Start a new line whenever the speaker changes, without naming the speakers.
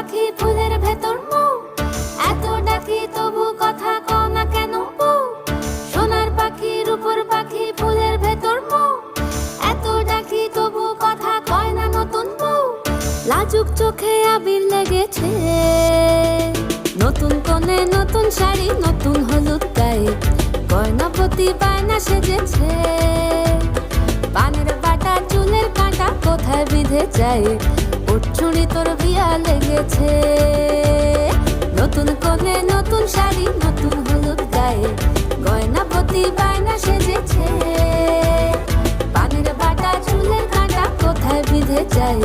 পাখি ফুলের ভেতর মৌ, এত ডাকি তবু কথা কও না কেন বউ। সোনার পাখি রূপোর পাখি ফুলের ভেতর মৌ, এত ডাকি তবু কথা কয় না নতুন বউ। লাজুক চোখে আবির লেগেছে, নতুন কোণে নতুন শাড়ি নতুন হলুদ গায়ে, গয়নাপতি বায়না সেজেছে। পানের বাটা চুলের কাঁটা কোথায় বিঁধে যায়, ওর চুড়ি তোর বিয়া লেগেছে। নতুন কোণে নতুন শাড়ি নতুন হলুদ গায়ে, গয়নাপতি বায়না সেজেছে। পানের বাটা চুলের কাঁটা কোথায় বিঁধে যায়,